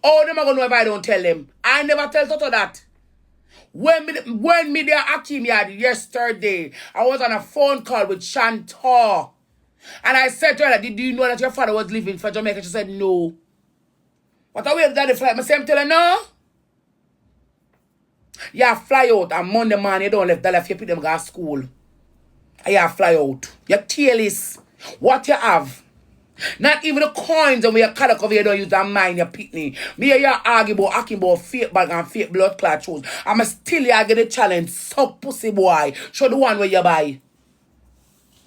Oh, them are gonna know if I don't tell them. I never tell Toto that. When me there Akim yard yesterday, I was on a phone call with Chantal. And I said to her, did you know that your father was leaving for Jamaica? She said, no. What are we at the flight? I said, tell her, no. You fly out on Monday morning, you don't left that you pick them go to school. And you fly out. You're careless. What you have? Not even the coins and we are color cover you don't use that mind, you pitney. Me and you argue about hacking about fake bag and fake blood clot shoes. I'm still you get the challenge. Suck pussy boy. Show the one where you buy.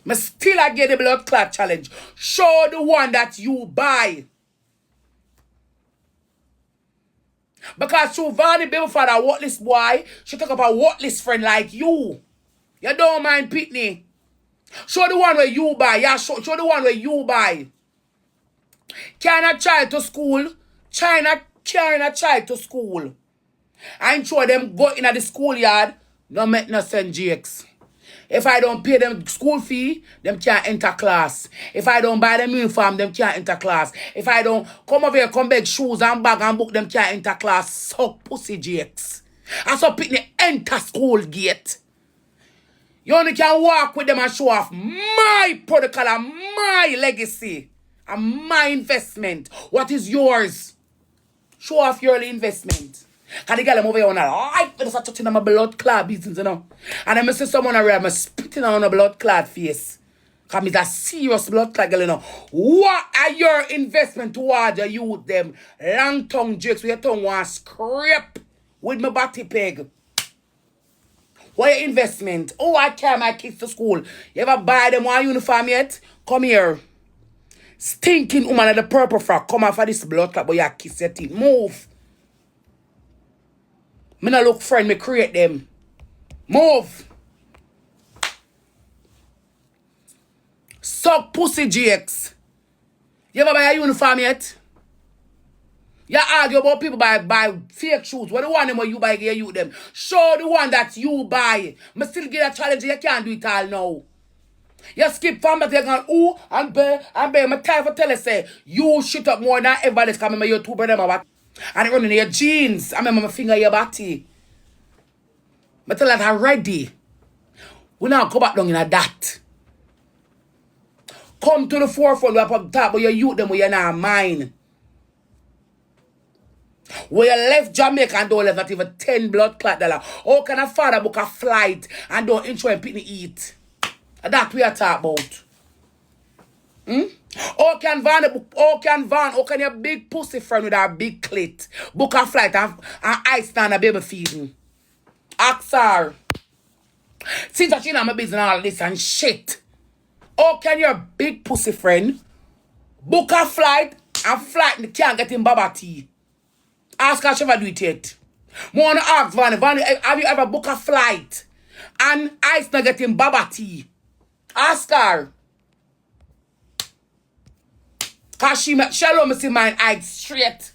I still I get the blood clot challenge. Show the one that you buy. Because Shuvani baby father worthless boy, she talk about worthless friend like you. You don't mind pitney. Show the one where you buy. Yeah, show the one where you buy. Can a child to school? China carrying a child to school. I ain't sure them go in the schoolyard. No make no sense, GX. If I don't pay them school fee, them can't enter class. If I don't buy them uniform, them can't enter class. If I don't come over here, come beg shoes and bag and book, them can't enter class. Suck pussy, GX. I saw Pitney enter school gate. You only can walk with them and show off my protocol and my legacy and my investment. What is yours? Show off your investment. Because the girl I'm over here on I just touching on my blood clot business, you know. And I see someone around, I'm spitting on a blood clot face. Because I'm a serious blood clot girl, you know. What are your investment towards your youth, them? Long tongue jokes with your tongue want scrape with my body peg. What your investment? Oh, I carry my kids to school. You ever buy them one uniform yet? Come here. Stinking woman of the purple frock. Come out for this blood clot, but you kiss your teeth. Move. Me not look friend, me create them. Move. Suck pussy, GX. You ever buy a uniform yet? You argue about people buy fake shoes. What the one them where you buy, you them. Show the one that you buy. Me still get a challenge, you can't do it all now. You skip from that, you're going, ooh, and bear. My time for tell you, say, you shit up more than everybody that's coming my YouTuber them about. And it running in your jeans. I remember my finger in your body. But tell that already. We now go back down in that. Come to the forefront, we are up top, but you youth them where you're not mine. Where you left Jamaica and don't left not even 10 blood clot dollar. How can a father book a flight and don't enjoy and pick eat? That we are talking about. How can your big pussy friend with a big clit book a flight and ice down a baby feeding? Ask her. Since that she know my business and all this and shit. How can your big pussy friend book a flight and can't get in baba tea? Ask her if she ever do it yet. I want to ask Vanny, have you ever booked a flight and ice not getting baba tea? Ask her. Because she alone me see mine eyes straight.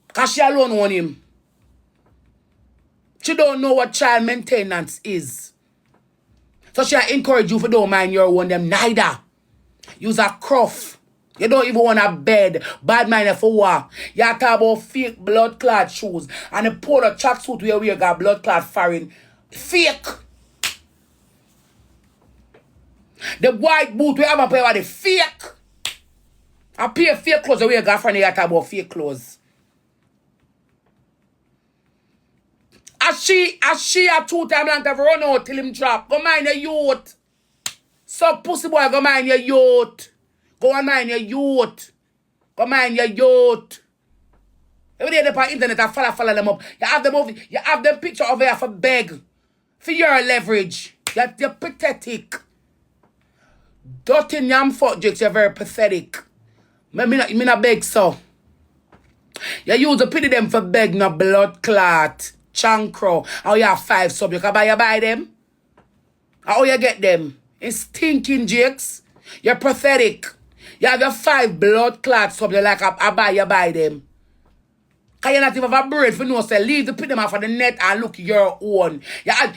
Because she alone want him. She don't know what child maintenance is. So she encourage you for don't mind your one them neither. Use a cruff. You don't even want a bed. Bad mind for what? You talk about fake blood clot shoes. And the polo tracksuit where we got blood clot foreign. Fake. The white boot we have a pair of the fake. I pay fake clothes where you got from the talk about fake clothes. As she a 2 times long to run out till him drop. Go mind your youth. So pussy boy, go mind your youth. Go and mind your youth. Go mind your youth. Every day they put internet and follow them up. You have them picture over here for beg. For your leverage. You're pathetic. Dirty yam fuck jokes, you're very pathetic. Me not beg so. You use to pity them for beg no blood clot. Chankro. How you have 5 sub, you can buy them? How you get them? It's stinking jakes. You're pathetic. You have your 5 blood clots sub, you like I buy them. Because you not even have a brain for no say. Leave the put them off of the net and look your own.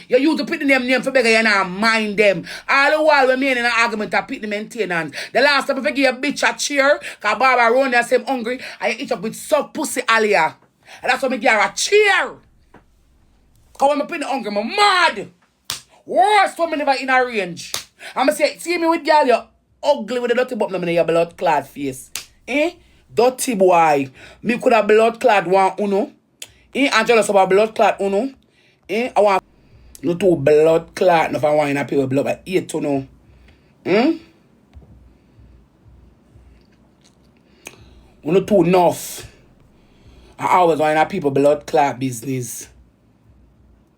You use to put them name for bigger, you not mind them. All the while we mean in an argument to put the maintenance. The last time I give a bitch a cheer, because Barbara around there same hungry, and you eat up with suck pussy alia. And that's why I give her a cheer. Because when I put the hungry, I'm mad. Worst one never in a range. I'm going to say, see me with girl, you're ugly with a dirty button in your blood clad face. Eh? Dirty boy. Me could have blood clad one uno. Eh? I'm jealous about blood clad uno. Eh? I want no two blood clad. No, if I want to pay with blood, but 8 to know. Hmm? Uno too enough. I always want to people blood clad business.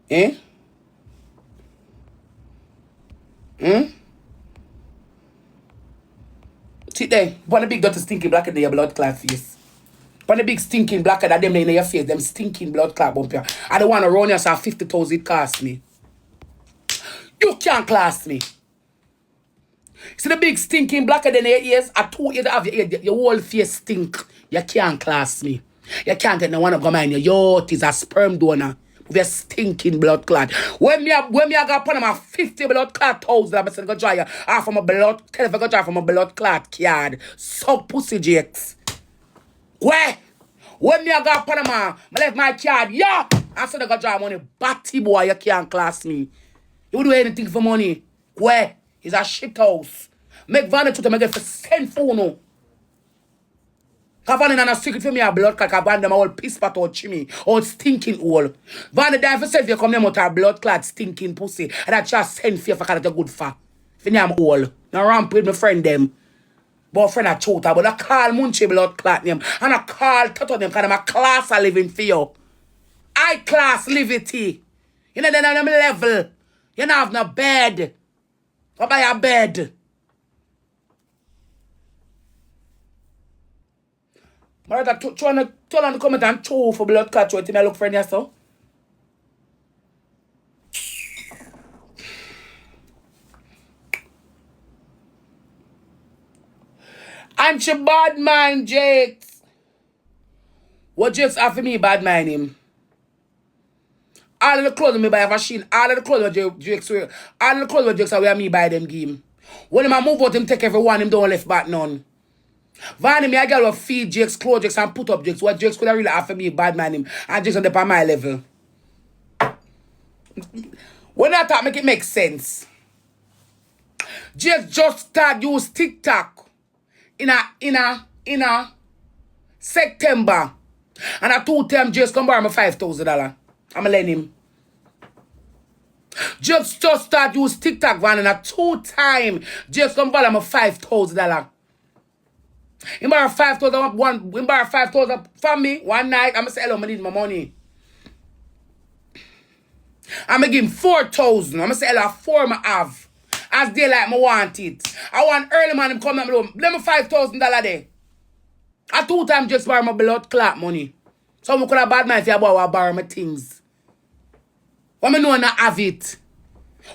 Eh? Hmm? Sit there. One big dirty stinking blacker than your blood clot face. One big stinking blacker than them in your face. Them stinking blood clot bump here. I don't want to run yourself 50,000 it cost me. You can't class me. See the big stinking blacker than your ears? At 2 years of your whole face stink. You can't class me. You can't get no one to come in your it is a sperm donor. With your stinking blood clot. When me I got upon my 50 blood clot thousand, I'm going to dry you off from a blood, tell if I go dry from a blood clot card. Suck pussy jakes. Where? When me I got upon my left my card, yeah! I said I got dry money. Batty boy, you can't class me. You would do anything for money. Where? It's a shit house. Make vanity to make it for send phone no. Vanny and a secret for me a blood clot, because them all piss pot or chimney, all stinking hole. Vanny die for self, you come them out a blood clot stinking pussy, and I just send for you for because good for. If you name hole. Now ramp with my friend them. But friend a chota, but I call Munchie blood clot name, and I call Toto them, because I'm a class a living for you. High class livity. You know, then on them level. You don't have no bed. Go buy a bed. Martha, trying to tell on the comment and throw for blood clot to me look friend so. And she bad mind Jakes. What Jakes after me bad mind him? All of the clothes me buy a machine. All of the clothes Jakes wear. All of the clothes Jakes wear me buy them game. When him a move out him take everyone him don't left back none. Vanny, me a girl will feed Jakes, clothes Jakes, and put up Jakes. What Jakes could have really offer me bad man him. And Jakes on the on my level. When I talk, make it make sense. Jakes just start use TikTok in a September. And a 2 term Jakes come borrow me $5,000. I'ma lend him. Jakes just start use TikTok van and a 2 time Jakes come borrow me $5,000. He borrow 5,000 he borrow 5,000 from me one night. I'ma say hello, I need my money. I'ma give him 4,000. I'ma say hello, 4 I have. As daylight I want it. I want early man him come at me room. Let me $5,000 there. A 2 times just borrow my blood clot money. So I could have bad mind if you borrow my things. When I know I not have it.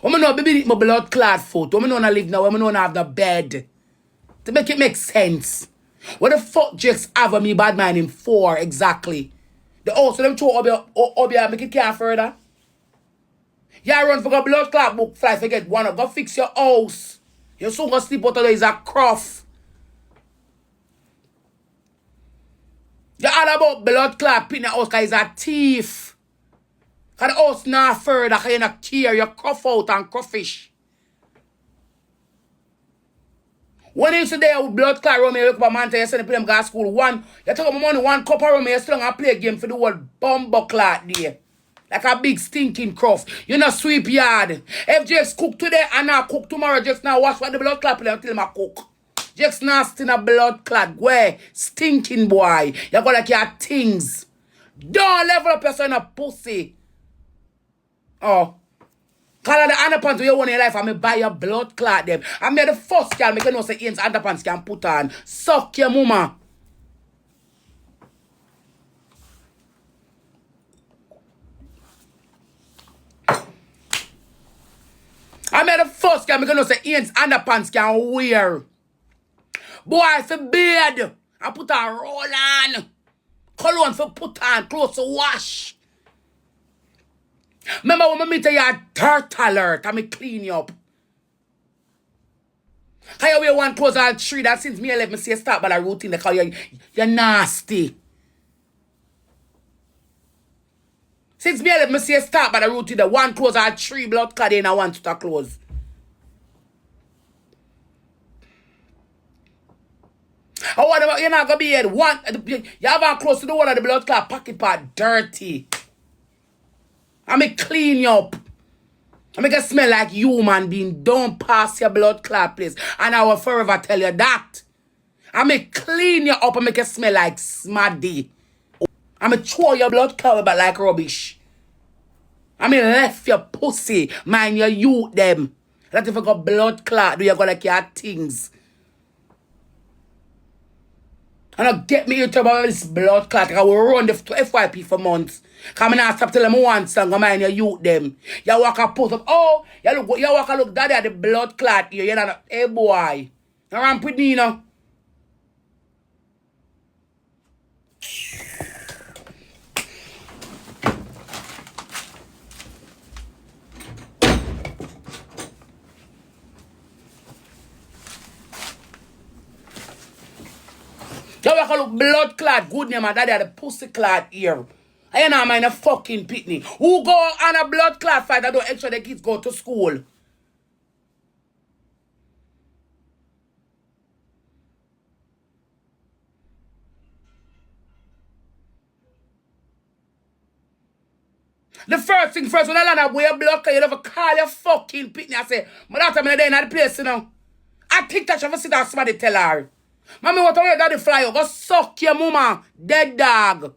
When I know baby my blood clot foot. When I know I live now. When I know I have the bed. To make it make sense. What the fuck Jakes have me bad mind him for exactly? The house so them throw up here make it care further. Yeah, run for a blood clot book fly forget one up. Go fix your house. You soon gonna sleep out there is a croft. You're all about blood clot pin the house because he's a thief. Because the house not further because you not care. You cough out and crawfish. When you sit there with blood clot around me, you look at my man, you send them go to school. One, you take up my money, 1 cup around me, you still gonna play a game for the whole bumbo clot there. Like a big stinking cruft. You not sweep yard. If Jakes cook today and not cook tomorrow, Jakes now wash what the blood clot until him a cook. Jakes nasty in a blood clot. Where? Stinking boy. You go like your things. Don't level up yourself in a pussy. Oh. Call the underpants you want in your life and me buy your blood clot them. I made the first girl make you know say Ian's underpants can put on. Suck your mama. I made the first girl make you know say Ian's underpants can wear. Boy, for beard. I put a roll on. Cologne for put on, clothes to wash. Remember when I meet you a dirt alert and me clean you up. How you wear one clothes all three that since me let me see you start by the routine because you're nasty. Since me let me see you start by the routine the one clothes all three blood clot in a one to clothes. Or what about you're not gonna be here one you have a clothes to the one of the blood clot pocket part dirty. I me clean you up. I make it smell like human being. Don't pass your blood clot, please. And I will forever tell you that. I make clean you up and make it smell like smaddy. I may throw your blood clot back like rubbish. I may left your pussy. Mind your youth them. That if you got blood clot, do you go like your things? And I get me into about this blood clot. I will run the FYP for months. Come and stop telling me one song, I mind your youth them. You walk a post up. Oh, you walk a look daddy at the blood clot here. You're not hey boy. You ramp with me, you know. You walk a look blood clot, good name, and daddy at the pussy clot here. I ain't not mind a fucking pitney. Who go on a blood clot fight that don't extra the kids go to school? The first thing first, when I land up with your blood clot, you never call your fucking pitney. I say, my daughter, I'm there in the place, you know. I think that you ever see that somebody tell her. Mommy, what are your daddy fly? You go suck your mama. Dead dog.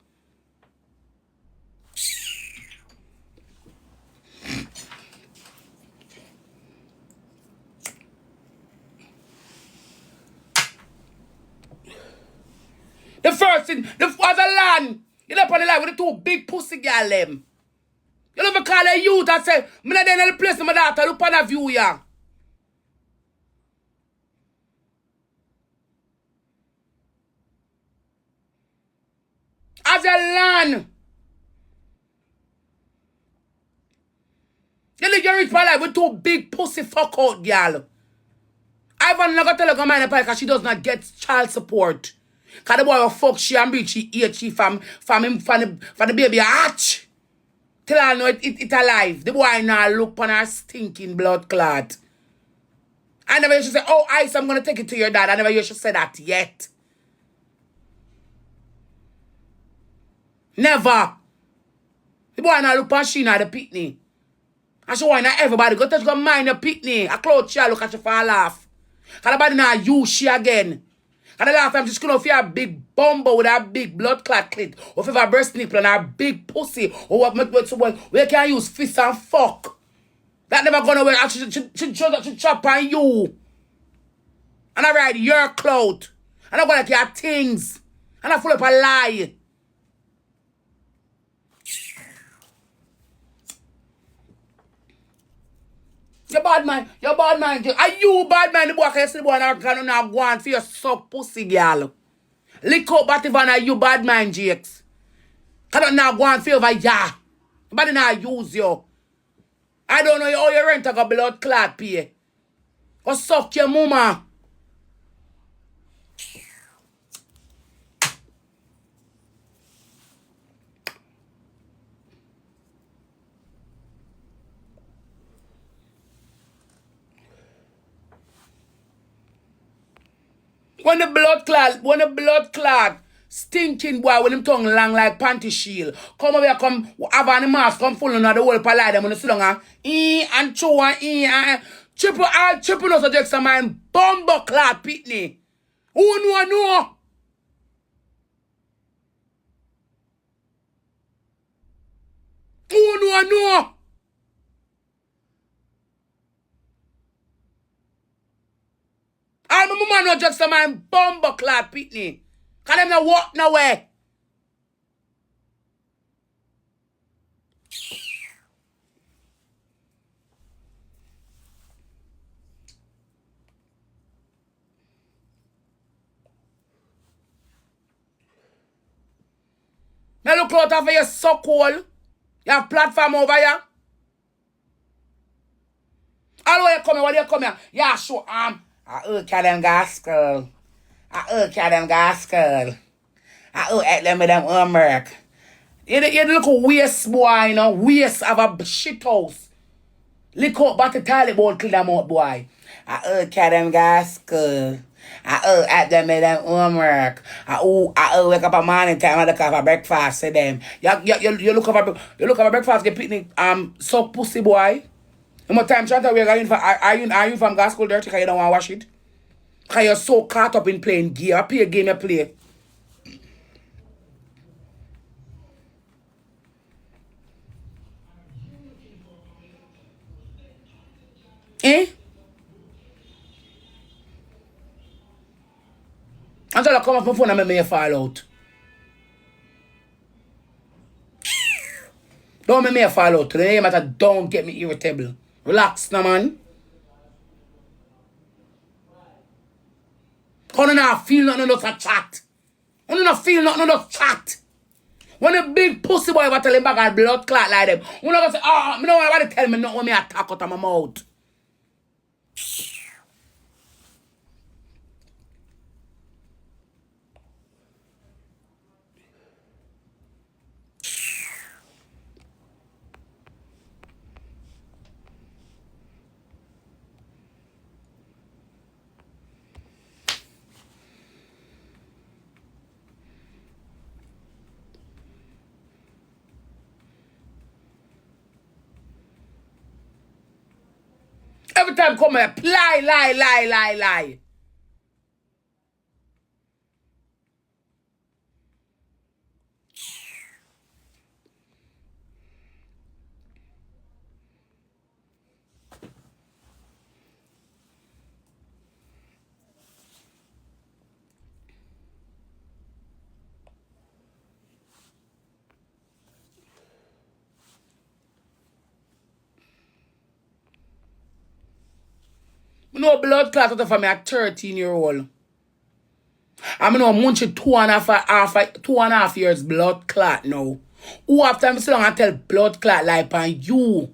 The first thing, as a land, you up on the line with the two big pussy girl them. You never call a youth and say, I'm not there in the place, my daughter, look on a view, yeah. As a land. You live your rich my life with two big pussy fuck out girl. Ivan not gonna tell her go mind the because she does not get child support. Cause the boy will fuck she and beat she eat she from the baby hatch. Till I know it alive. The boy now look on her stinking blood clot. I never used to say, oh Ice, I'm gonna take it to your dad. I never used to say that yet. Never. The boy now look on she now the pitney. And she want everybody go touch go mind the pitney. A clothes she look at you for a laugh. Cause the body now use she again. And the last time she's gonna feel a big bumbo with a big blood clot clit. Or if a breast nipple and a big pussy. Or what we can use fist and fuck. That never gonna work. She chop on you. And I ride your clout. And I go like your things. And I full up a lie. You bad man. Are you bad man? The boy can see the boy not go on for your suck pussy, girl. Lick up Bativan are you bad man, Jakes. Cannot now go on for over ya. Nobody now use you. I don't know how your rent a go blood clot pay. Go suck your mama. When the blood clot, stinking boy, when him tongue long like panty shield, come over here, come have on the mask, come full on the whole palette, them when you sit down and chew and triple no subjects of mine, bumbo clot pitney. Who know? Who know? All my mama no just a man bumbo clot pitney. Cause them no walk nowhere. buckle out of your so cool. You have platform over here. All the way you come here, what do you come here? Yeah, sure, I carry them gospel. I carry them gospel. I at them with them homework. You look a waste boy, you know, waste of a shit house. Lick up back the toilet bowl, clean them out, boy. I carry them gospel. I at them with them homework. I wake up a morning time and look for breakfast, say them. You look over breakfast, get picnic, suck pussy, boy. How much time Chantal we're going for? Are you from gospel dirty because you don't want to wash it? Because you're so caught up in playing gear. I play a game you play. Eh? Until I come off my phone and make me fall out. Don't make me fall out. Today matter don't get me irritable. Relax now, man. Because I don't feel nothing else to chat. I don't feel nothing else to chat. When a big pussy boy ever tell him back and blood clot like them, I'm not going to say, I don't want anybody tell me nothing when me attack out of my mouth. Every time come here, lie. No blood clot out of me at 13-year-old. I'm no munch 2.5 years blood clot now. Who after me sit down and tell blood clot like on you?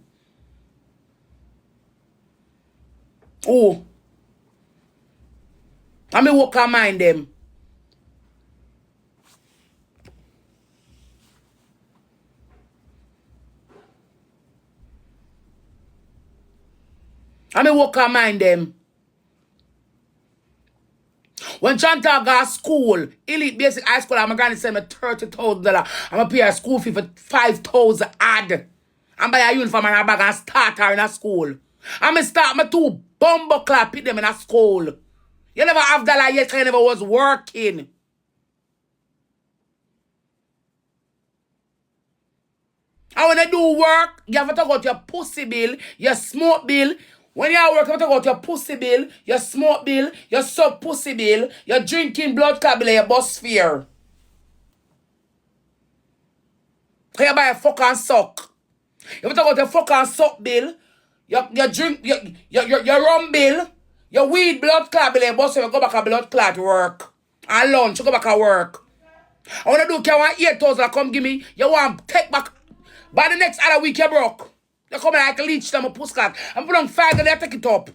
Oh. I me walk and mind them. I me walk and mind them. When Chantal got school, elite basic high school, I'm going to send me $30,000. I'm going to pay her school fee for 5,000 odd. I'm buy a uniform and a bag and start her in a school. I'm going to start my 2 bumbo clap, put them in a school. You never have that yet because you never was working. And when you do work, you have to talk about your pussy bill, your smoke bill. When you work, you have to talk about your pussy bill, your smoke bill, your sub pussy bill, your drinking blood clot bill, and your bus fare. You buy a fuck and suck. You have to talk about your fuck and suck bill, your drink, your rum bill, your weed blood clot bill, and your bus fare, you go back and blood clot work. And lunch, you go back and work. I want to do, you want 8,000, come give me, you want take back. By the next other week, you broke. You come like a leech to my pussy clot. I'm put on 5 and they take it up.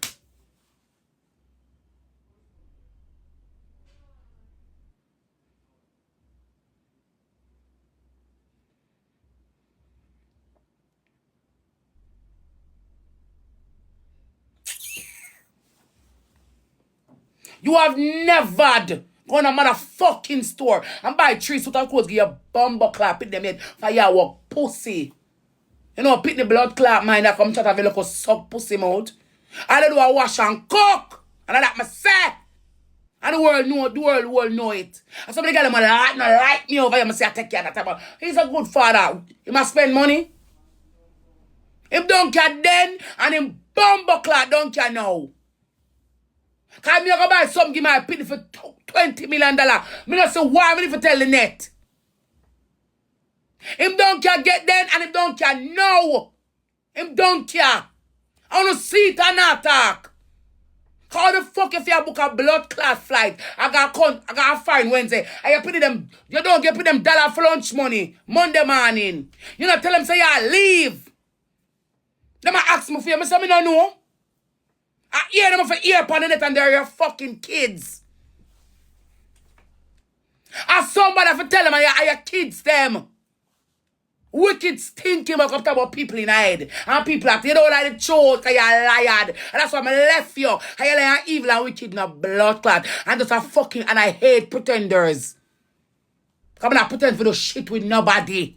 You have never gone to a motherfucking store and buy 3 suit of clothes, give you a bumbo clap, put them in for your work pussy. You know, pick the blood clot mind that come chat of a little suck pussy mouth. All they do a wash and cook. And that me say. And the world know it. And somebody got them like me over here, I say I take care of that time. He's a good father. He must spend money. Him don't care then, and him bumbo clot don't care now. Because me go buy some, give my pity for $20 million. Me not say why, me if you tell the net. Him don't care get then and him don't care now. Him don't care. I want to see it and not talk. How the fuck if you book a blood clot flight? I got a fine Wednesday. And you put them, you don't get put them dollar for lunch money Monday morning. You not tell them say you leave. Them ask me for you, I say me no know. I hear them for ear upon the net and they're your fucking kids. And somebody for tell them are your kids them. Wicked stinking about people in the head. And people that you don't like the truth because you're liar. And that's why I left you. And you're like evil and wicked in a blood clot. And just a fucking, and I hate pretenders. Come on, pretend for the shit with nobody.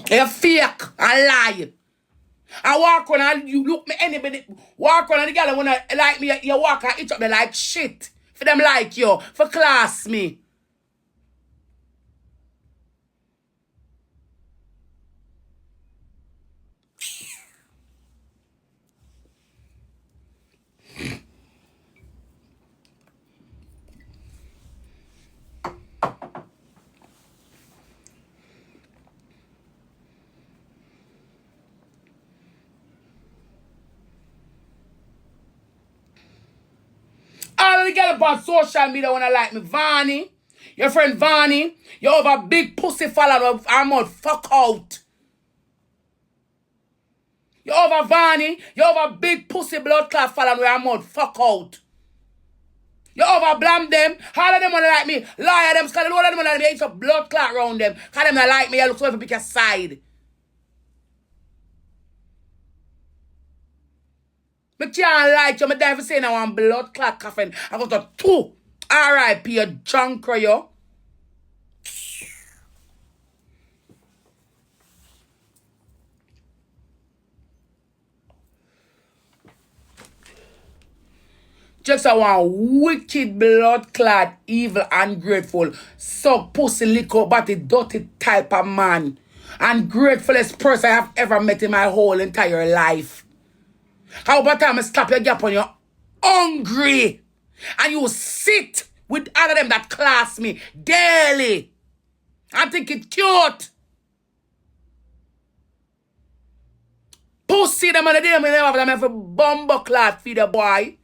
You're fake and lie. I walk on and you look me anybody walk on and the girl wanna like me, you walk and eat up me like shit. For them like you, for class me. All of the girls on social media wanna like me. Vani, your friend Vani, you have a big pussy follower of our mouth. Fuck out. You have a Vani, you have a big pussy blood clot follower with our mouth. Fuck out. You over blame them. All of them wanna like me. Liar them, because all of them wanna like me. It's a blood clot around them. Because them not like me. I look so if you pick a side. I can't like you. I never say now I'm blood clot coffin. I got to 2. R.I.P. you junker, yo. Just a one wicked blood clot, evil, ungrateful, suck pussy, liquor, body, dirty type of man. Ungratefulest person I have ever met in my whole entire life. How about time I slap your gap on you hungry and you sit with other them that class me daily and think it cute. Pussy them on the day me never have them for bumbo clot feed the boy.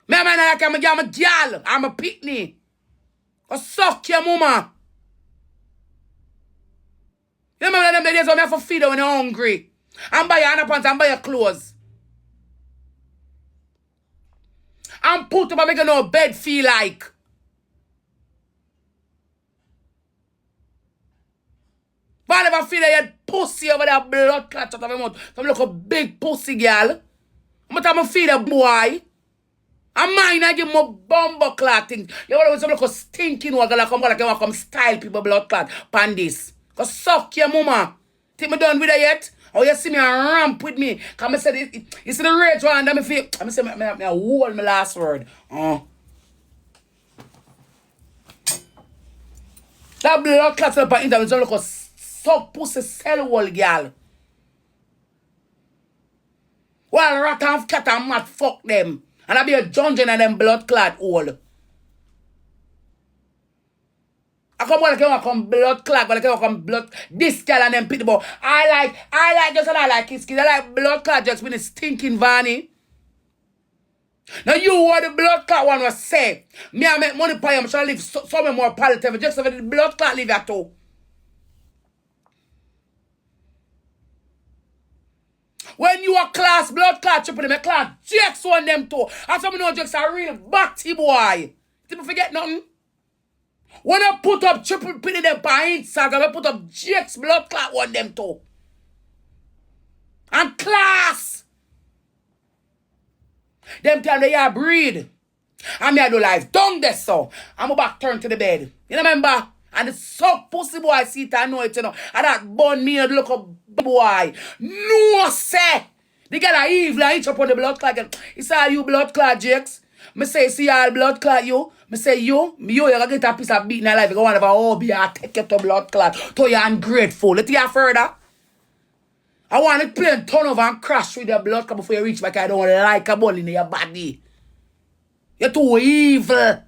Me man like I'm a girl, I'm a pitney. Go suck your mama. You remember them days when I have to feed her when you're hungry. And buy your underpants and buy your clothes. And put up and make no bed feel like. But I never feel that you pussy over there blood clot out of your mouth. Some look a big pussy girl. But I'm feed a boy. And mine I give him a bumbo clot thing. You want to look a stinking one gonna come style people blood clot pan this. Go suck your mama. Think me done with her yet? Or you see me and ramp with me. Cause I said you see the rage one and I feel I say I hold my last word. That blood clot up on internet look a suck pussy cell wall girl. Well rat and cat and mat fuck them. And I be a dungeon and them blood clot hole. I come blood clot, but I come blood this girl and them people. I like his kid. I like blood clot just when it's stinking Vanny. Now you what the blood clot one was say. Me I make money for him, shall live somewhere more positive. Just so the blood clot live at all. When you are class blood clot triple them, class Jakes on them too. And some of know Jakes are real batty boy. People forget nothing. When I put up triple pin them by Instagram, I put up Jakes blood clot on them too. And class. Them time they are breed. And me I do life. Don't this so. I'm back turn to the bed. You remember? And the suck pussy boy see it, I know it, you know. And that bun me and look up boy. No, say. The girl are evil and each up on the blood clot. It's all you blood clot, Jakes. Me say, see all blood clot you. Me say, you gonna get a piece of beating alive. You go on over hobby and take you to blood clot. So you're ungrateful. Let you further. I want to play and turn over and crash with your blood clot before you reach back. I don't like a ball in your body. You're too evil.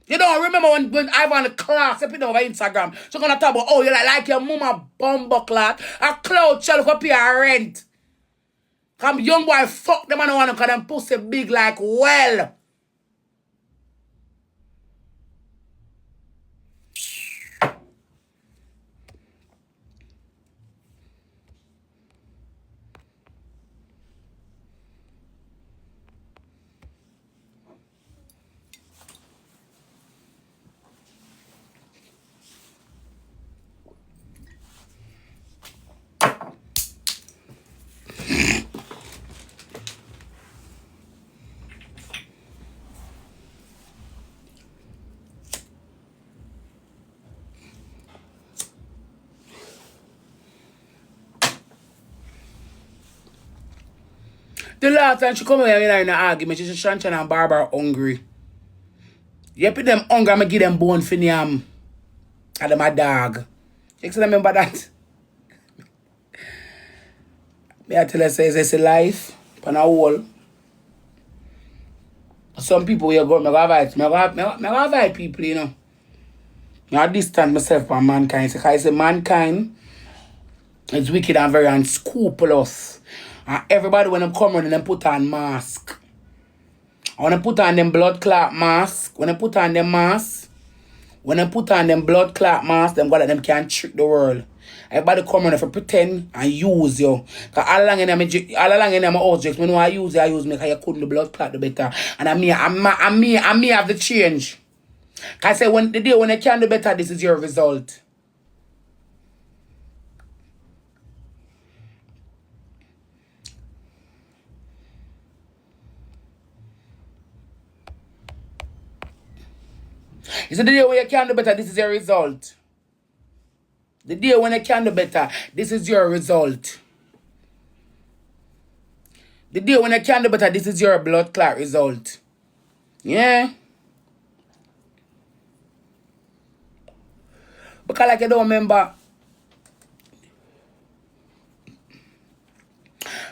You don't remember when Ivan class up over Instagram. She's gonna talk about, oh, you like your mama bumbleclot. A cloud shell up here rent. Come young boy fuck them and I wanna call them pussy big like well. The last time she come here in an argument, she said Shanchan and Barbara hungry. You put them hungry, I'm going to give them bone for them. And them a dog. You still remember that? Me I tell her, say, it's a life. On a wall. Some people will go, I avoid people, you know. I distance myself from mankind. So I say mankind is wicked and very unscrupulous. And everybody when them come around, them put on mask. And when they put on them blood clot mask, when they put on them mask, when they put on them blood clot mask, them God them can trick the world. Everybody come around if you pretend and use you. Because all along in them objects, when I use me because you couldn't the blood clot the better. And I me have the change. Because I say when the day when you can do better, this is your result. You see, the day when you can do better, this is your result. The day when you can do better, this is your result. The day when you can do better, this is your blood clot result. Yeah? Because like you don't remember,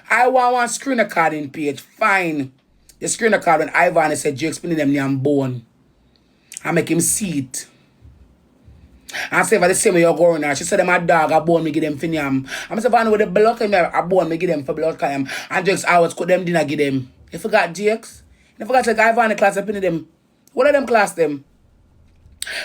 I want one screen recording page. Fine. The screen record when Ivan said, you explaining them damn bone. I make him see it. And say for the same way you're going now. She said them a dog, a bone me give them for yam. I'm saying for with the blood claim, a bone me give them for blood claim. And Jakes hours could them dinner give them. You forgot Jakes? You forgot to Ivan the class up in them. What of them class them?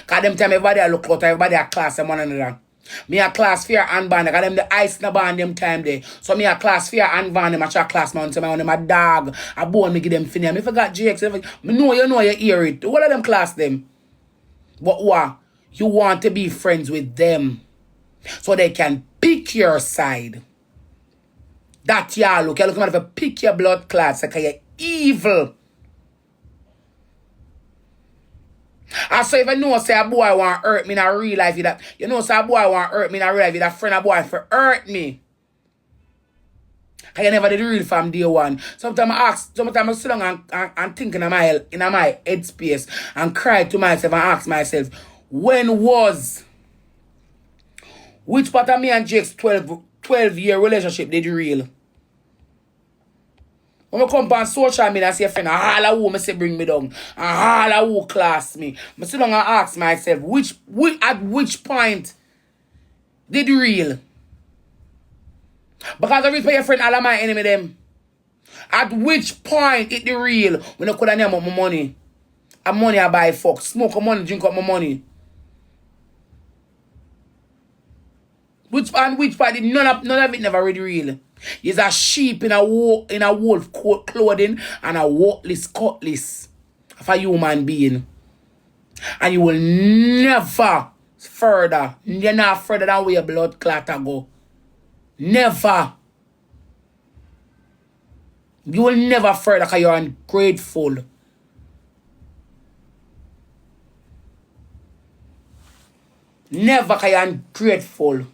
Cause them time everybody a look out, everybody a class them one another. Me a class fear and band, cause them the ice in the band them time there. So me a class fear and band them a try class man, so me want them a dog, a bone me give them for them. Me forgot Jakes. Me know you hear it. What of them class them? But what? You want to be friends with them so they can pick your side. That y'all look. You're looking at if you pick your blood clots because you're evil. And so if you know say a boy want to hurt me in a real life, you know say a boy want to hurt me in a real life, you that friend a boy for hurt me. Because you never did real from day one. Sometimes I sit down and think in my head space and cry to myself and ask myself, which part of me and Jake's 12-year relationship did real? When I come on social media and see a friend, all of who me say bring me down, and all of who class me, I sit down and ask myself, at which point did real? Because I reach for your friend, all of my enemy them. At which point it the real? When I could have name up my money. And money I buy fuck. Smoke my money, drink up my money. Which part did none of it never really real. You's a sheep in a wolf clothing and a worthless cutlass of a human being. And you will never further. You're not further than where your blood clot go. Never. You will never further because you're ungrateful. Never because you're ungrateful.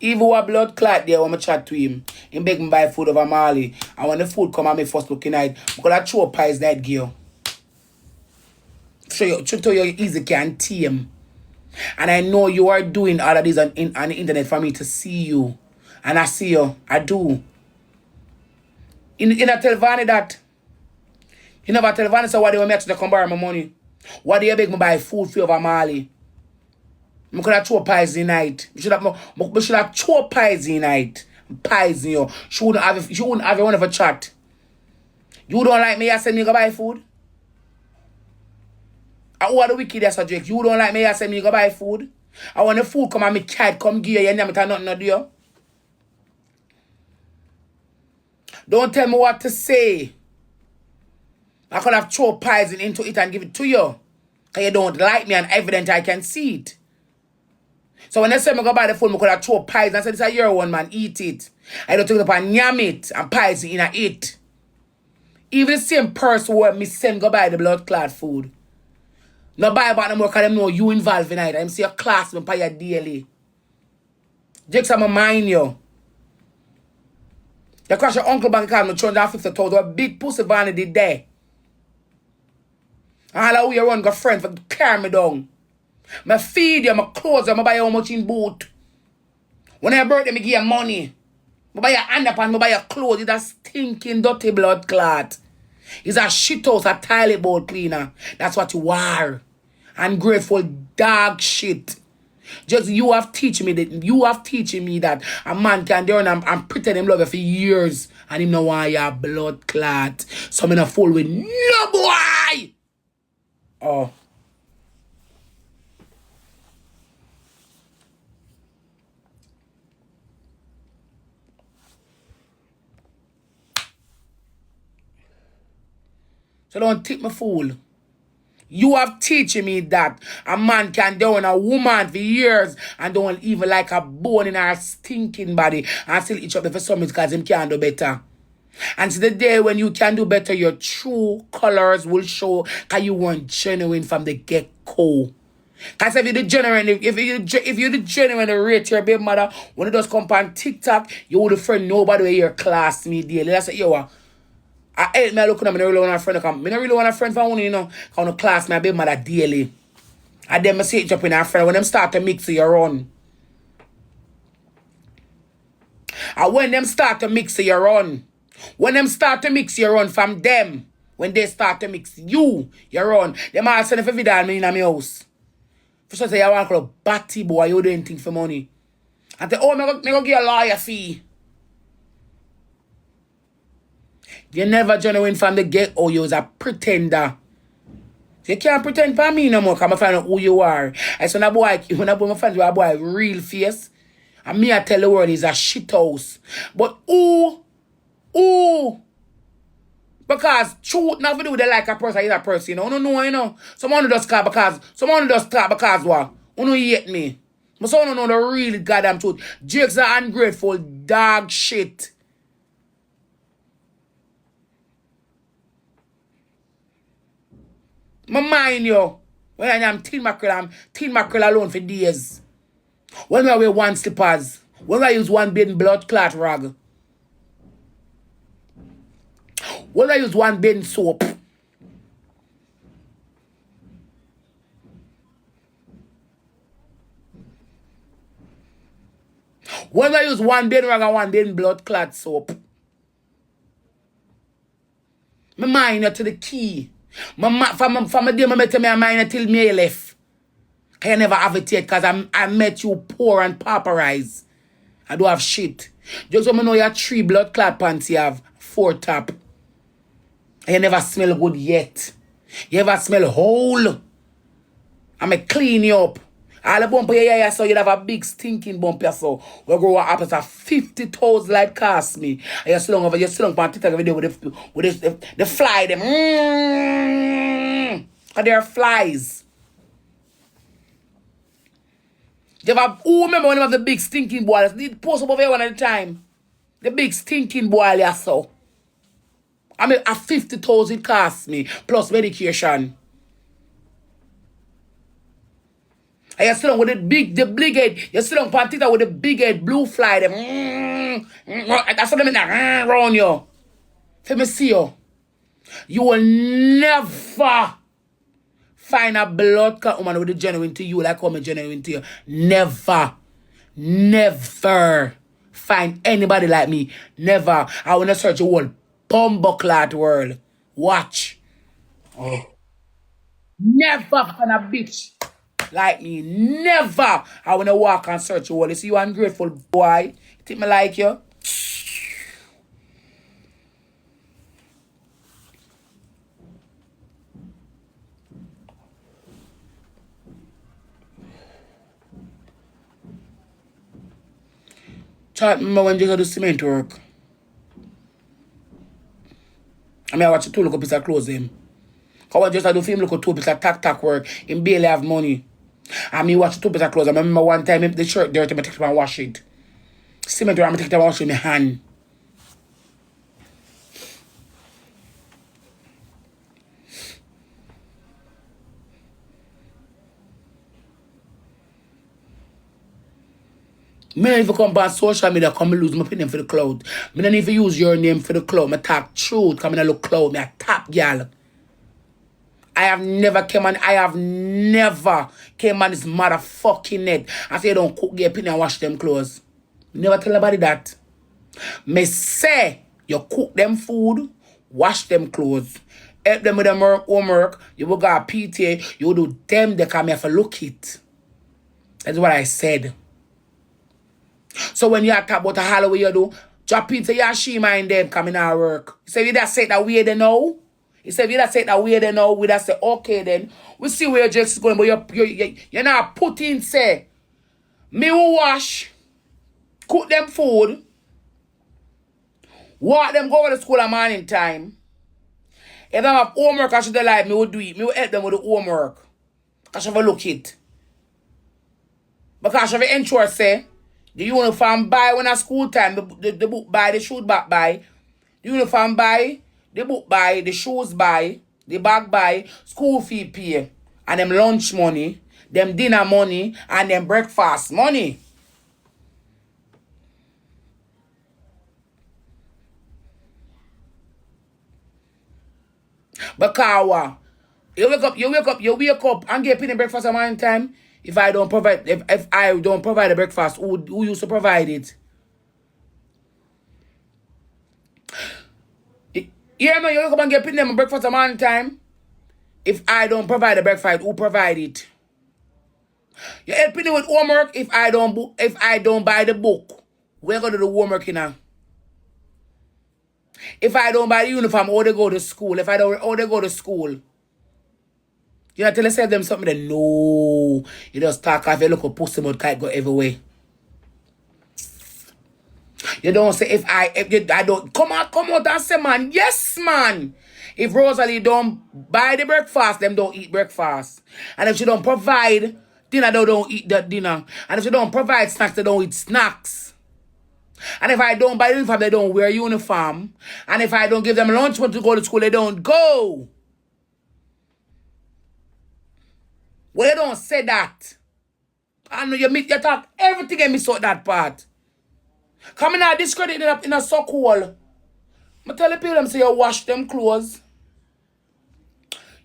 Even with a blood clot there when I chat to him, he beg me buy food over Mali. And when the food come at me first looking night, because I throw pies that girl. Show you easy can tame. And I know you are doing all of this on the internet for me to see you. And I see you. I do. In a tell Vanny that. You never tell Vanny, so why do you make to come borrow my money? Why do you beg me buy food for over Mali? I could have two pies in night. We should have two pies in night. Pies in you. She wouldn't have one of a chat. You don't like me, I send me go buy food? Who are the wicked as a Jake? You don't like me, I send me go buy food? I want the food come and me cat come give you and I'm nothing to do. Don't tell me what to say. I could have throw poison into it and give it to you. Because you don't like me and evident I can see it. So when they say me go buy the food, I could have throw poison and say, this is your one, man, eat it. I don't take it up and yam it and poison in it. Even the same person who me send go buy the blood clot food. No buy about no more because them know you involved in it. I'm see your class me pay you daily. Jakes, I'm mind you. You crash your uncle bank account, me $250,000. A big pussy van did there. And all of you run got friend for carry me down. Me feed you, me clothes you, me buy you how much in boot. When I birthday, me give you money. Me buy your underpants, me buy your clothes. It's a stinking dirty blood clot. It's a shit house, a toilet bowl cleaner. That's what you are. Ungrateful dog shit. Just you have teaching me that a man can do and pretend him love you for years and him no want your blood clot. So me not fool with no boy. Oh. So don't take me fool. You have teaching me that a man can down a woman for years and don't even like a bone in her stinking body and still each other for something because him can't do better. And to the day when you can do better, your true colors will show because you weren't genuine from the get-go. Because if you're the genuine rate your baby mother, when it does come on TikTok, you would friend nobody with your class me daily. That's what you are. I hate me looking at me, I really want a friend to come. I don't really want a friend for one, you know. Because the class my baby mother daily. And then I see it up in our friend. When them start to mix your own. And when them start to mix your own. When them start to mix your own from them. When they start to mix you, your own. Them all send a video on me in my house. For sure say, I want to call a batty boy, you do anything for money. And say, oh, me go give a lawyer fee. You never genuine from the get-go. You was a pretender. You can't pretend for me no more because I find out who you are. I said, when I my friends with a boy real face, and me I tell the world he's a shit house. But who? Because truth nothing to do with the like a person is a person, you know. You know, you know. Someone just talk because what? You know hate me. But someone know the real goddamn truth. Jakes are ungrateful dog shit. My mind you. When I am teen mackerel alone for days. When I wear one slippers. When I use one bathing blood clot rag. When I use one bathing soap. When I use one bathing rag and one bathing blood clot soap. My mind you to the key. From a day I met me a mind until me left. I never have it yet because I met you poor and pauperized. I don't have shit. Just when I know you have 3 blood clot pants, you have 4 top. And you never smell good yet. You ever smell whole. I'm a clean you up. All the bump here, so you have a big stinking bump here, so we grow up as a 50,000 like cost me. And you're still on TikTok video with the fly them. And they're flies. You have who remember one of the big stinking boils? Need post up over here one at a time. The big stinking boil here, so. I mean a 50,000 cost me plus medication. And you sit down with the big head. You sit down on TikTok with the big head, blue fly. Them. That's what I mean. Around you. Let me see you. You will never find a blood clot woman with a genuine to you like how me genuine to you. Never. Never find anybody like me. Never. I wanna search the whole bumbleclad world. Watch. Oh. Never find a bitch like me. Never. I wanna walk and search the world. You see you ungrateful boy. You think me like you? Chat me when you do cement work. I mean I watch two look up piece of clothes him. Cause when just do film look at two piece of tack work, him barely have money. I mean watch two piece of clothes. I remember one time the shirt dirty, I take it and wash it. Cement work, I take it and wash it with my hand. Me don't even come on social media, come lose my opinion for the cloud. Me don't even use your name for the cloud. Me talk truth, come in and look cloud. Me a top girl. I have never came on this motherfucking net and say don't cook your opinion and wash them clothes. Never tell nobody that. Me say you cook them food, wash them clothes, help them with them homework, you will go PTA, you do them, they come here for look it. That's what I said. So when you talk about a Halloween you do, drop into your shima in them coming out work. You say you that say that way they know. You say you that say that way they know, we that say okay then. We see where your dress is going, but you're not putting say, me will wash, cook them food, walk them go to the school at morning time. If they have homework I should like, me will do it. Me will help them with the homework. I should have look it. Because I should have ensure say, the uniform buy when at school time, the book buy, the shoes back buy, the uniform buy, the book buy, the shoes buy, the bag buy, school fee pay, and them lunch money, them dinner money, and them breakfast money. Because you wake up and get paid breakfast at morning time. If I don't provide the breakfast, who used to provide it? Yeah, man, you wake up and get paid them breakfast at morning time. If I don't provide the breakfast, who provide it? You helping me with homework if I don't buy the book. Where go to the homework now? If I don't buy the uniform, how they go to school? If I don't, how they go to school? You know, tell yourself them something that no. You just talk off your look pussy mouth kite go everywhere. You don't say if I don't come out and say man, yes man. If ROSEALEE don't buy the breakfast, them don't eat breakfast. And if she don't provide dinner, they don't eat that dinner. And if she don't provide snacks, they don't eat snacks. And if I don't buy uniform, they don't wear uniform. And if I don't give them lunch money to go to school, they don't go. Well, you don't say that. I know you talk everything and miss out that part. Coming out discredit in a so cool. I tell the people say you wash them clothes.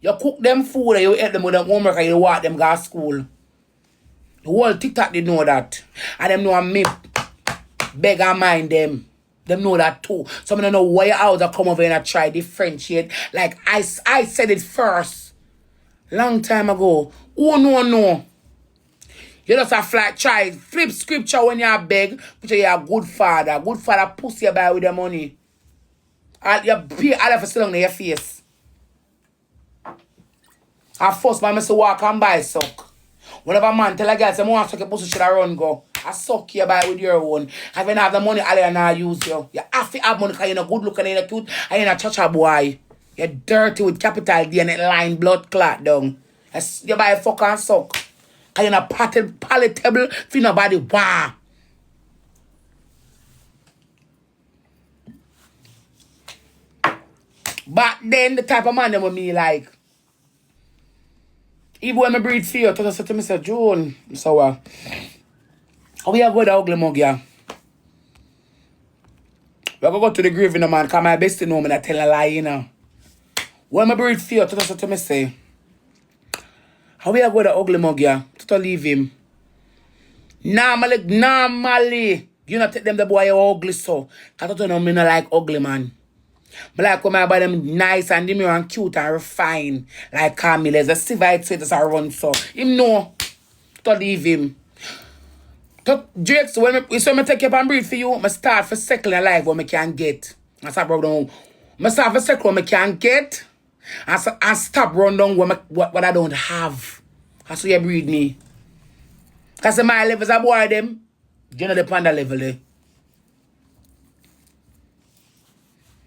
You cook them food and you eat them with them homework and you walk them go to school. The whole TikTok they know that. And them know me beg and mind them. Them know that too. Some don't know why out I come over and I try differentiate. Like I said it first. Long time ago. Oh no. You just have to try flip scripture when you beg, but you're a good father. Good father pussy you buy with the money. You pay all of a sudden in your face. At first, man, I say walk and buy suck. Whenever man tell a girl, say, I want to suck your pussy, should I run go? I suck you buy with your own. If you don't have the money, I'll not use you. You have to have money because you're not good looking, you're not cute, and you're not touch a boy. You're dirty with capital D and it line blood clot down. You buy a fuck and suck. And you're not palatable for nobody. Wow. But then the type of man that with me like. Even when I breathe for you, I said to Mr. June, so we are going to ugly mug, yeah. We're going to go to the grave, you know, man, because my best to know me, I tell a lie, you know. When I breathe for you, I said to me, say, How we are going to ugly mug, yeah? To leave him. Normally, you not take them the boy ugly so. Cause I don't know me not like ugly man. But like when I buy them nice and demure and cute and refined. Like Camille, as a civil status I run so. Him know to leave him. Drake, so when I take up and breathe for you, I start for second life what I can get. I start run down. I start for second what I can get. And stop run down what I don't have. That's why you breed me. Because my levels are boy them. You know the panda level there.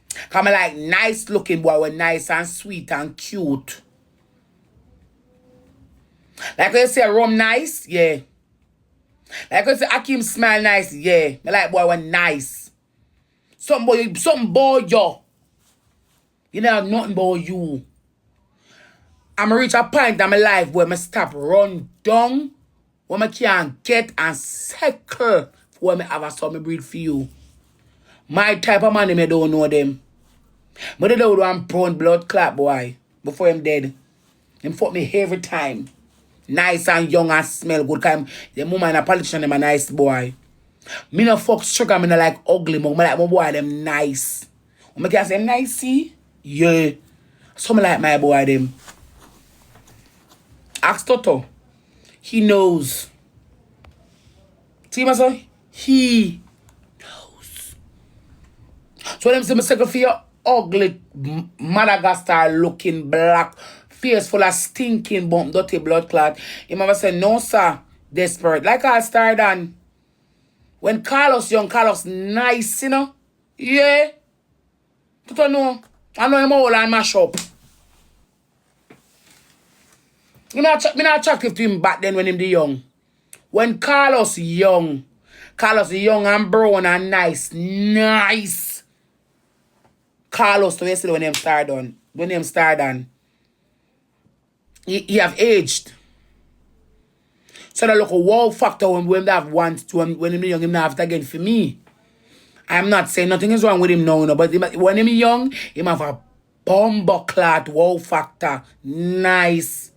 Because I like nice looking boy with nice and sweet and cute. Like when you say rum nice, yeah. Like when you say Akim smile nice, yeah. I like boy with nice. Some boy yo. You know nothing about you. I'm reach a point in my life where I stop run down, where I can get and circle where I have a summer breed for you. My type of man, I don't know them. But they don't want brown blood clot boy before I'm dead. Them fuck me every time. Nice and young and smell good. Cause the woman and a politician, them a nice boy. Me no fuck sugar, me no like ugly, but I like my boy, them nice. When I can say nice, see? Yeah. So I like my boy, them. Ask Toto. He knows. See my son? He knows. So them say me second for your ugly Madagascar looking black face full of stinking bump, dirty blood clot. Him ever say, no sir, desperate. Like I started on. When Carlos young, Carlos nice, you know? Yeah. Toto know. I know him all and mash up. Me not attractive to him back then when him the young. When Carlos young and brown and nice. Nice. Carlos, to yesterday when him started on. When him started on. He have aged. So that look a wow factor when they have once to him, when him young, him not have it again for me. I'm not saying nothing is wrong with him now, but when him young, him have a bumbo clot wow factor. Nice.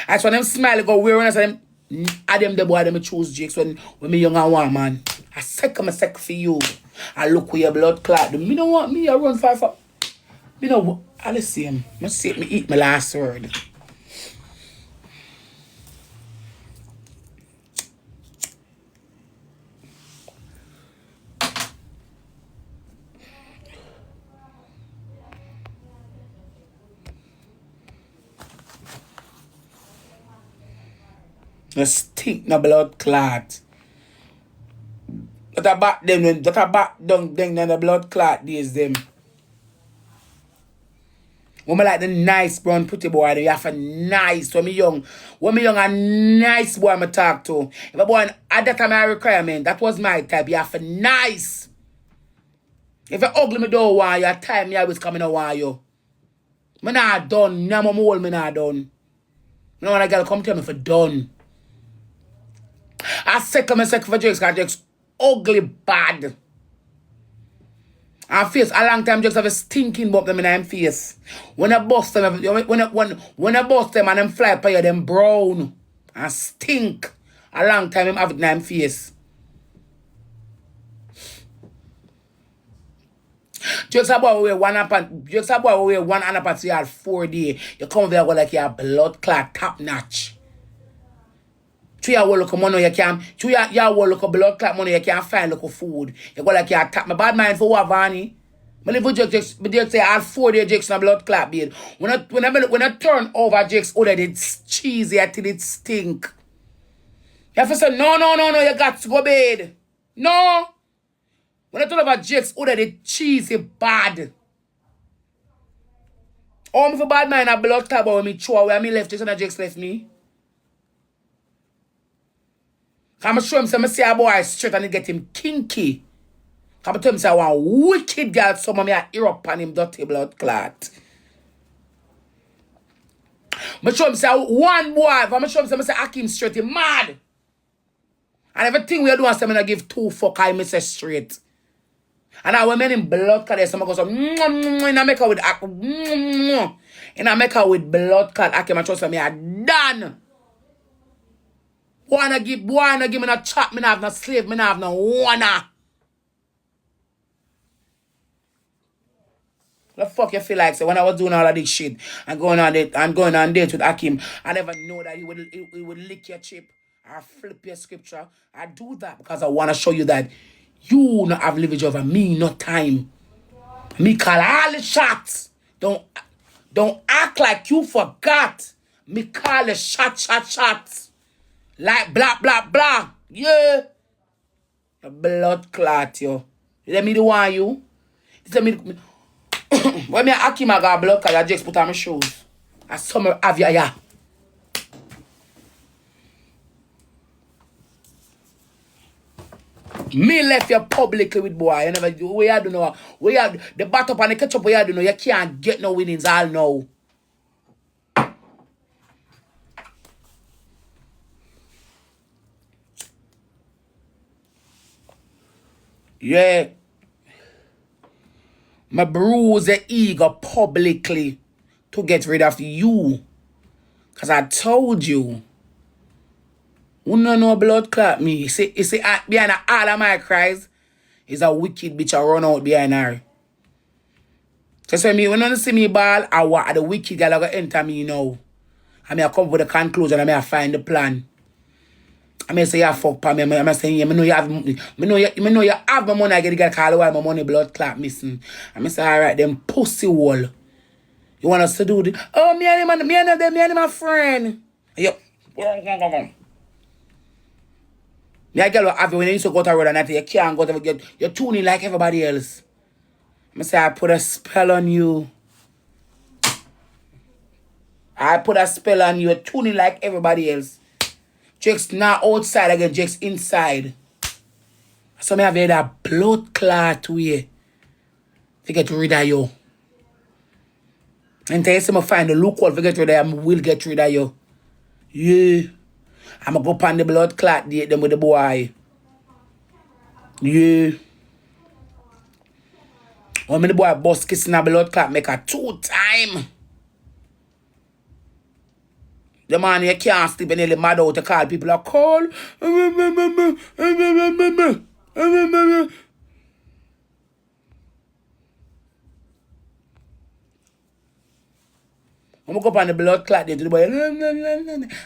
As when them smile go wearing us them the boy them choose Jakes when me young and warm man. I sick for you. I look with your blood clot. Me don't want me I run five up. Me know I'll see him. Me see me eat my last word. The stink na blood clot. That a back them when that a back down then the blood clot days them. When me like the nice brown pretty boy, they have a nice when me young and nice boy me talk to. If a boy at that time I requirement, that was my type. You have a nice. If you ugly me don't want you, time me always coming to want you. Me not done. No more old me not done. No one a girl come tell me for done. I second for Jakes because Jakes ugly bad. And face a long time Jakes have a stinking bump them in them face. When I bust them, when I bust them and them fly by you, them brown and stink. A long time him have it in them face. Jakes a boy wear one up and Jakes a boy wear one and up and you 4 days. You come over there go like you a blood clot top notch. You will look money you can. You will look blood clot money you can find look food. You go like you attack my bad mind for what Vanny. I live with Jakes, but they say I had 4 days Jakes in blood clot beard. When I turn over Jakes, oh that it's cheesy until it stink. You have to say no, you got to go bed. No. When I turn over Jakes, oh that it's cheesy bad. Oh me for bad mind a blood clot but when me throw away me left Jakes and Jakes left me. I'm sure him say I see a boy straight and it get him kinky. I'm tell him say I want wicked girl some of me a ear up on him dirty blood clot. I'm sure him say one boy, I'm sure him say Akim straight him mad. And everything we do is say I give 2 fuck I miss straight. And I when men in blood clot some go so and I make her with blood clot Akim I trust me I done. Wanna give me no chop, me not have no slave, me not have no wanna. The fuck you feel like? So when I was doing all of this shit and going on dates with Akim, I never know that he would lick your chip or flip your scripture. I do that because I want to show you that you not have leverage over me, not time. Me call all the shots. Don't act like you forgot. Me call the shots. Like blah, blah, blah. Yeah. A blood clot, yo. Let me the one you. Let me. When me Akim I got blood clot, I just put on my shoes. I summer have ya, yeah. Me left you publicly with boy. You never do. We don't know. We have the battle and the catch up. We don't know. You can't get no winnings. I'll know. Yeah. My bruise the ego publicly to get rid of you. Cause I told you. Who don't know blood clot me? You see behind all of my cries is a wicked bitch I run out behind her. So me when you see me ball, I want the wicked girl gonna enter me now. I may come with the conclusion, I may find the plan. I may say, yeah, fuck pa me. I may say, yeah, me know you have my money. I get the girl call why my money blood clot missing. I may say, alright, them pussy wall. You want us to do this? Oh, me and my friend. Yep. Me a girl will have you when you used to go to the road and that you can't go to you're tuning like everybody else. I say, I put a spell on you. I put a spell on you. You're tuning like everybody else. Jake's not outside again, Jake's inside. So me have that blood clot way to get rid of you. And tell you some find the loophole to get rid of you, I will get rid of you. Yeah. I'm gonna go up on the blood clot date them with the boy. Yeah. When the boy boss kissing a blood clot make a 2 time. The man you can't sleep and nearly mad out to call people a call. I'm going to go up on the blood clot there to the boy.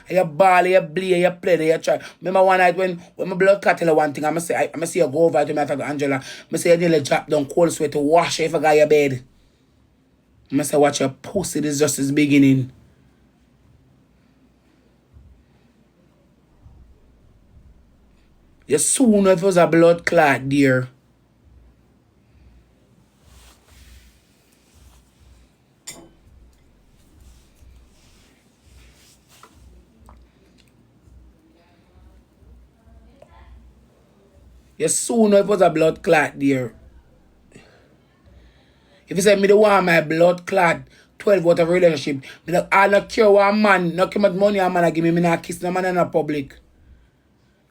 You ball, you bleed, you play, you try. Remember one night when my blood clot tell you one thing, I'm say you go over to me, I talk to Angela. I say you nearly drop down cold sweat to wash if I got your bed. I say watch your pussy, this is just its beginning. You soon know if it was a blood clot, dear. You soon know if it was a blood clot, dear. If you say me the want my blood clot, 12 out of relationship, I don't care what man, no care much money a man I give me not kiss no man in the public.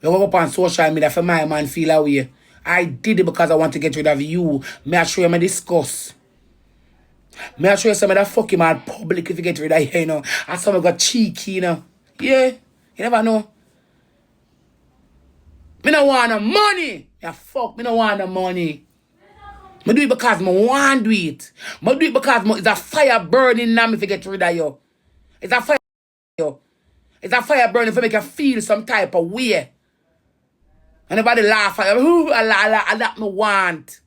You go up on social media for my man feel away. I did it because I want to get rid of you. May I show you my discuss. May I show you some of that fucking man public if you get rid of you, you know. And some of got cheeky, you know. Yeah, you never know. Me no want no money. Yeah, fuck, me no want no money. Me do it because me want to do it. Me do it because it's a fire burning now if you get rid of you. It's a fire you. It's a fire burning to make you feel some type of way. And everybody laugh at you. I that me want.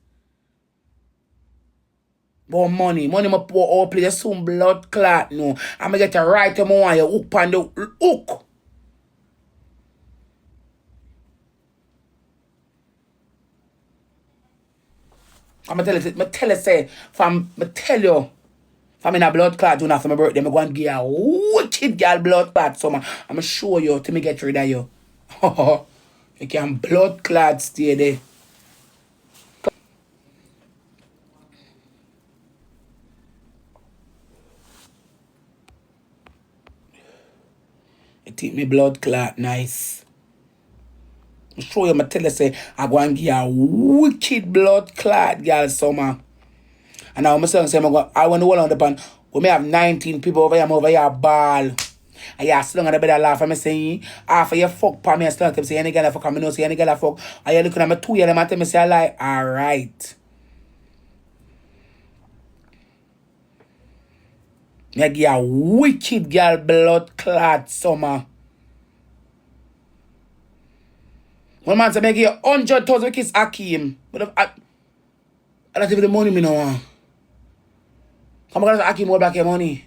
But money me pour all place soon blood clot no. I'm gonna get a right to me want you hook on the hook. I'm gonna tell you say from in a blood clot doing after my birthday, I'm going to give a wicked girl blood clot. So I'm gonna show you to me get rid of you. You can blood clot stay there. You think me blood clot nice. I'm show you, I'm tell you say I'm going to give a wicked blood clot girl summer. And now I'm saying I want to hold on the pan. We may have 19 people over here ball. And you slung on the bed and laugh and me say, after you fuck pa me and slung him say, any girl fuck, and me know say any girl fuck. And you looking at me 2 years and tell me say, I lie. Alright. Me give a wicked girl blood clot summer. One man say me give 100,000 kiss Akeem. But I don't even the money me no want. Come on, Akeem hold back your money.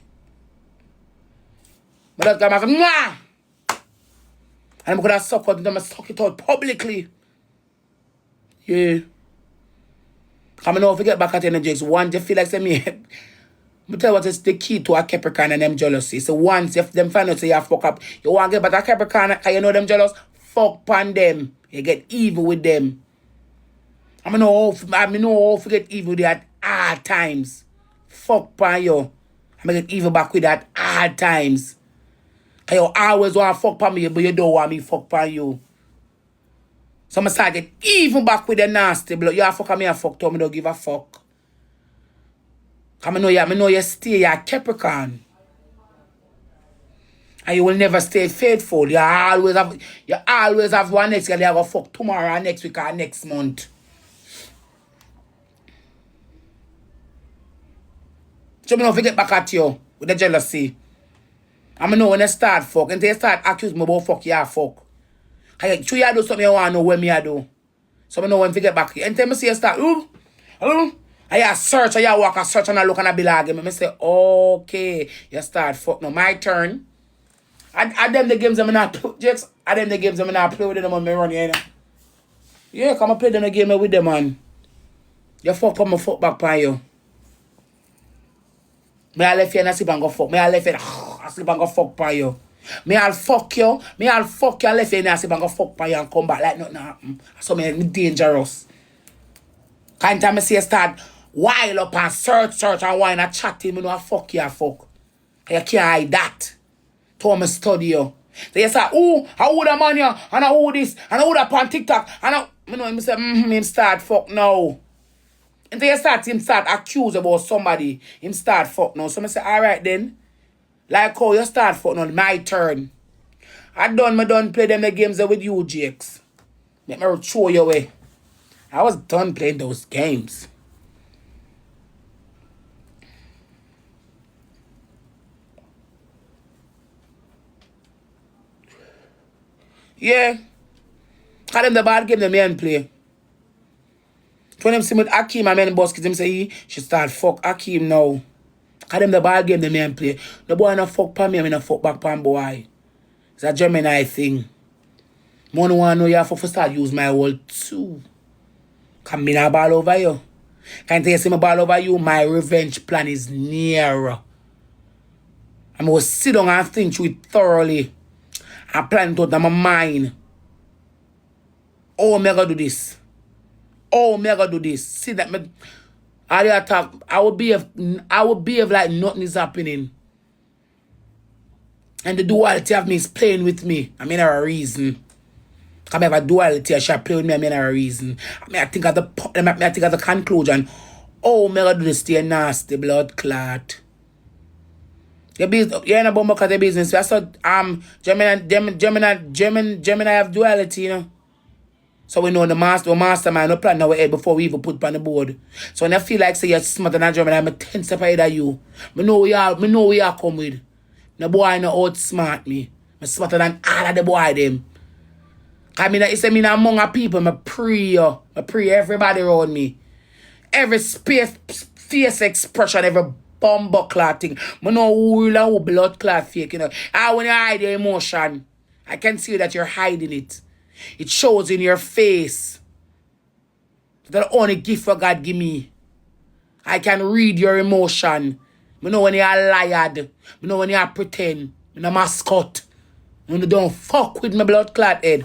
But that guy say, nah! And I'm gonna suck out, I'm suck it out publicly. Yeah. Come on, if you get back at energy, one, you feel like say me. But tell you what is the key to a Capricorn and them jealousy. So once if them find out say you fuck up, you want to get back a Capricorn and you know them jealous, fuck pan them. You get evil with them. I know how to get evil with you at all times. Fuck pan you. I get evil back with that all times. Cause you always want to fuck pan me, but you don't want me fuck pan you. So I start get evil back with the nasty blood. You fuck me and fuck to me, don't give a fuck. Cause I know you stay a Capricorn. And you will never stay faithful. You always have one next girl you go fuck tomorrow or next week or next month. So I know if you get back at you with the jealousy. I know when you start fuck, and they start accuse me about fuck, yeah fuck. Cause you do something you want to know when me I do. So I know when you get back. And tell me see you start, I search, I walk, I search and I look and I be like, I say, okay, you start fuck. Now my turn. I them the games I'm not play, Jakes. I them the games I'm not play with them on me run, you know. Yeah, come and play them the game with them, man. You fuck up my fuck back by you. Me I left you and I sleep and go fuck. Me I left you and I sleep and go fuck by you. Me I'll fuck you. Me I'll fuck you and left you and I sleep and go fuck by you and come back like nothing happen. So me dangerous. Kind time I see you start wild up and search and whine and chatting, me know I fuck you, I fuck. You can't hide that. To me study you. So you say, I would a man you, and I would this, and I would up on TikTok, and I know him say, him start fuck now. And then him start accuse about somebody, him start fuck now. So I say, alright then. Like how you start fuck now, my turn. I done play them the games there with you, Jakes. Let me throw you away. I was done playing those games. Yeah. Cause them the bad game the men play. When them see with Akeem and men boss kids, him say he should start fuck Akeem now. Cause them the bad game the men play. The boy no fuck pan me, I no fuck back pan boy. It's a Gemini thing. Money want know you have to start use my word too. Cause me not ball over you. Can't you see me ball over you? My revenge plan is near. I'm going to sit down and think through it thoroughly. I plan it out in my mind. Oh, I'm going to do this. Oh, I'm going to do this. See that me... I will behave like nothing is happening. And the duality of me is playing with me. I mean, a reason. I have a duality, I shall play with me, I mean a reason. I think of the conclusion. Oh, I'm going to do this to your nasty blood clot. You're in a bumper cut the business. I saw Gemini have duality, you know. So we know the mastermind, no plan our head before we even put on the board. So when I feel like say you're smarter than Gemini, I'm a 10 step ahead of you. Me know we are come with. The boy no outsmart me. I'm smarter than all of the boy them. I mean, it's me among a people, I pray everybody around me. Every face expression, every bumble clot thing. I know who blood clot fake, you know. When you hide your emotion, I can see that you're hiding it. It shows in your face. That's the only gift for God give me. I can read your emotion. I know when you're lied. I know when you're pretend. I'm a mascot. When you don't fuck with my blood clot head.